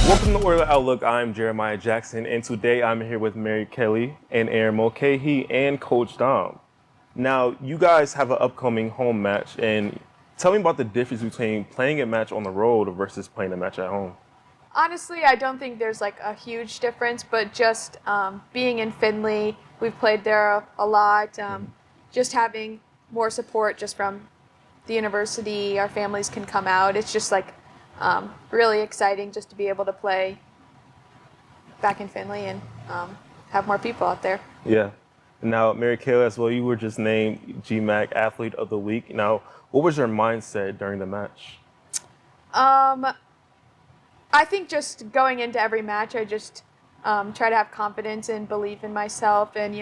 Welcome to Order Outlook. I'm Jeremiah Jackson, and today I'm here with Mary Kelly and Erin Mulcahy and Coach Dom. Now, you guys have an upcoming home match, and tell me about the difference between playing a match on the road versus playing a match at home. Honestly, I don't think there's like a huge difference, but just being in Findlay, we've played there a lot. Just having more support just from the university, our families can come out. It's just like really exciting just to be able to play back in Findlay and have more people out there. Yeah. Now, Mary Kelly, as well, you were just named GMAC Athlete of the Week. Now, what was your mindset during the match? I think just going into every match, I just try to have confidence and believe in myself. And,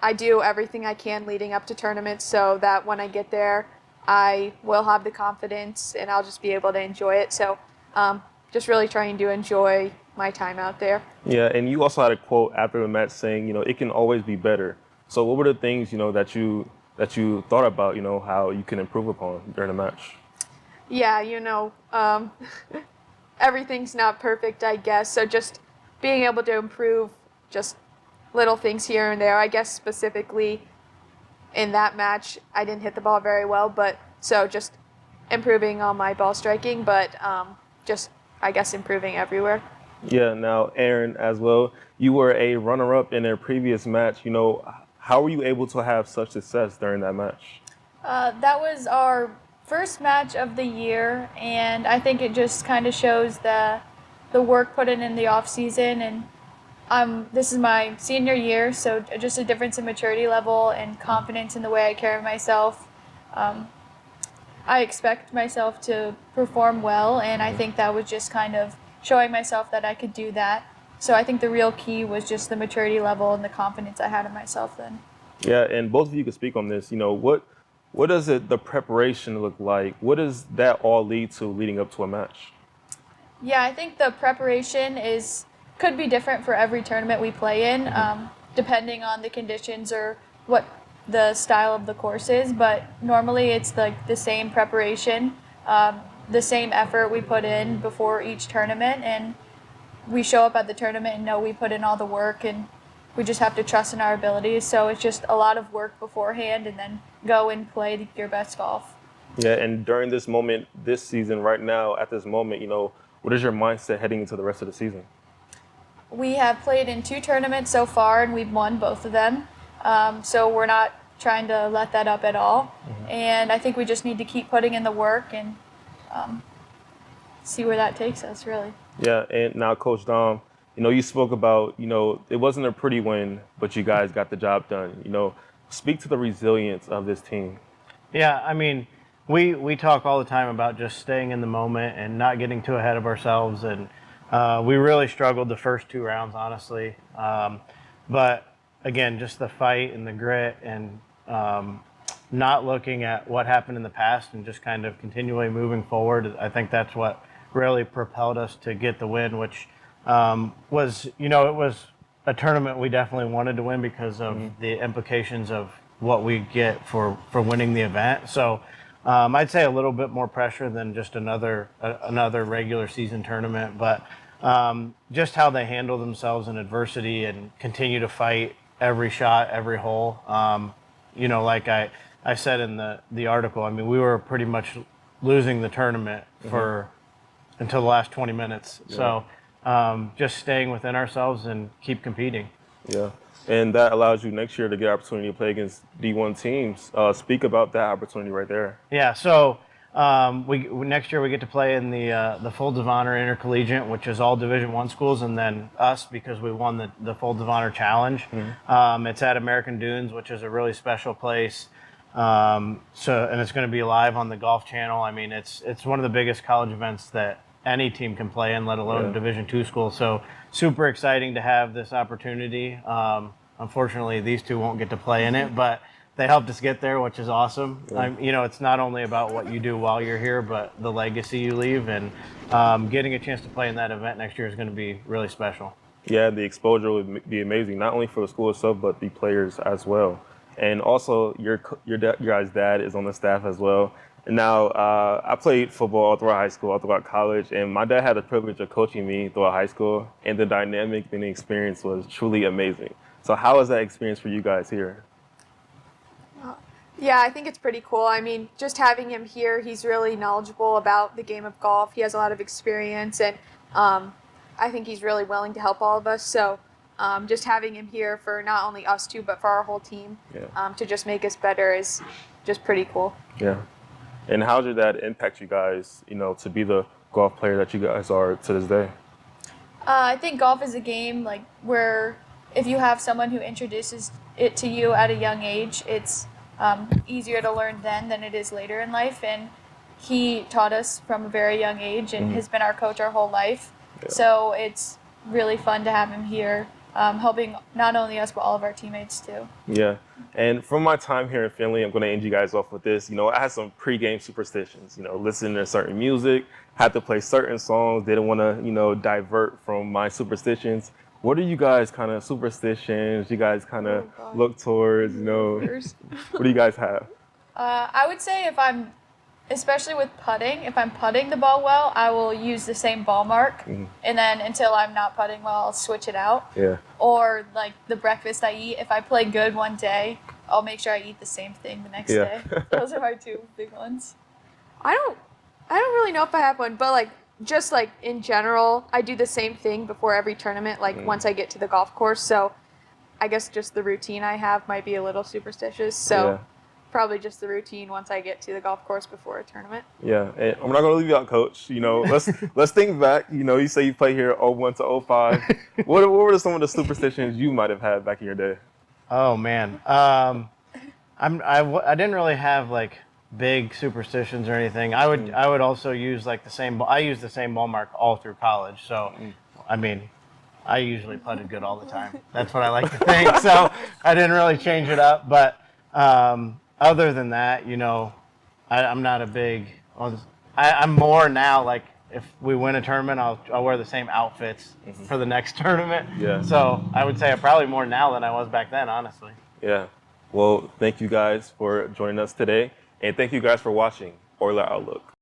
I do everything I can leading up to tournaments so that when I get there, I will have the confidence and I'll just be able to enjoy it. So just really trying to enjoy my time out there. Yeah, and you also had a quote after the match saying, it can always be better. So what were the things, that you thought about, how you can improve upon during the match? Yeah, everything's not perfect, I guess. So just being able to improve just little things here and there. I guess specifically in that match, I didn't hit the ball very well, but so just improving on my ball striking, but just, I guess, improving everywhere. Yeah, now, Erin, as well, you were a runner-up in a previous match. How were you able to have such success during that match? That was our first match of the year, and I think it just kind of shows the work put in the off season. And this is my senior year, so just a difference in maturity level and confidence in the way I carry myself. I expect myself to perform well, and I think that was just kind of showing myself that I could do that. So I think the real key was just the maturity level and the confidence I had in myself then. Yeah, and both of you can speak on this. What does the preparation look like? What does that all lead to leading up to a match? Yeah, I think the preparation could be different for every tournament we play in, depending on the conditions or what the style of the course is. But normally it's like the same preparation, the same effort we put in before each tournament, and we show up at the tournament and know we put in all the work, and we just have to trust in our abilities. So it's just a lot of work beforehand and then go and play your best golf. Yeah, and during this moment, this season, right now, at this moment, what is your mindset heading into the rest of the season? We have played in 2 tournaments so far, and we've won both of them. So we're not trying to let that up at all. And I think we just need to keep putting in the work and see where that takes us, really. Yeah, and now, Coach Dom, you spoke about, it wasn't a pretty win, but you guys got the job done. Speak to the resilience of this team. Yeah, I mean, we talk all the time about just staying in the moment and not getting too ahead of ourselves, and we really struggled the first 2 rounds, honestly. But again, just the fight and the grit and not looking at what happened in the past and just kind of continually moving forward. I think that's what really propelled us to get the win, which was, it was a tournament we definitely wanted to win because of the implications of what we get for winning the event. So I'd say a little bit more pressure than just another regular season tournament, but just how they handle themselves in adversity and continue to fight every shot, every hole. Like I said in the article, I mean, we were pretty much losing the tournament until the last 20 minutes. Yeah. So just staying within ourselves and keep competing. Yeah, and that allows you next year to get opportunity to play against D1 teams. Speak about that opportunity right there. Yeah, so we next year we get to play in the Folds of Honor Intercollegiate, which is all Division I schools, and then us because we won the Folds of Honor Challenge. It's at American Dunes, which is a really special place. And it's going to be live on the Golf Channel. I mean, it's one of the biggest college events that any team can play in, let alone Division II school. So super exciting to have this opportunity. Unfortunately, these 2 won't get to play in it, but they helped us get there, which is awesome. It's not only about what you do while you're here, but the legacy you leave. And getting a chance to play in that event next year is going to be really special. Yeah, the exposure would be amazing, not only for the school itself, but the players as well. and also your guys' dad is on the staff as well. And now I played football all throughout high school, all throughout college, and my dad had the privilege of coaching me throughout high school, and the dynamic and the experience was truly amazing. So how was that experience for you guys here? Yeah, I think it's pretty cool. I mean, just having him here, he's really knowledgeable about the game of golf. He has a lot of experience, and I think he's really willing to help all of us. So just having him here for not only us two, but for our whole team to just make us better is just pretty cool. Yeah. And how did that impact you guys, to be the golf player that you guys are to this day? I think golf is a game like where if you have someone who introduces it to you at a young age, it's easier to learn then than it is later in life. And he taught us from a very young age and has been our coach our whole life. Yeah. So it's really fun to have him here, helping not only us, but all of our teammates too. Yeah. And from my time here in Findlay, I'm going to end you guys off with this. I had some pregame superstitions, listening to certain music, had to play certain songs, didn't want to, divert from my superstitions. What are you guys kind of superstitions you guys kind of look towards, what do you guys have? I would say especially with putting, if I'm putting the ball well, I will use the same ball mark. And then until I'm not putting well, I'll switch it out. Yeah. Or like the breakfast I eat, if I play good one day, I'll make sure I eat the same thing the next day. Those are my two big ones. I don't really know if I have one, but just in general, I do the same thing before every tournament, once I get to the golf course. So I guess just the routine I have might be a little superstitious. So probably just the routine once I get to the golf course before a tournament. Yeah, and I'm not going to leave you out, Coach. Let's think back. You say you play here 01 to 05. What were some of the superstitions you might have had back in your day? Oh, man. I didn't really have big superstitions or anything. I would also use the same ball. I used the same ball mark all through college. So, I mean, I usually putted good all the time. That's what I like to think. So I didn't really change it up. But other than that, I'm not a big. I'm more now if we win a tournament, I'll wear the same outfits for the next tournament. Yeah. So I would say I'm probably more now than I was back then, honestly. Yeah. Well, thank you guys for joining us today. And thank you guys for watching Orla Outlook.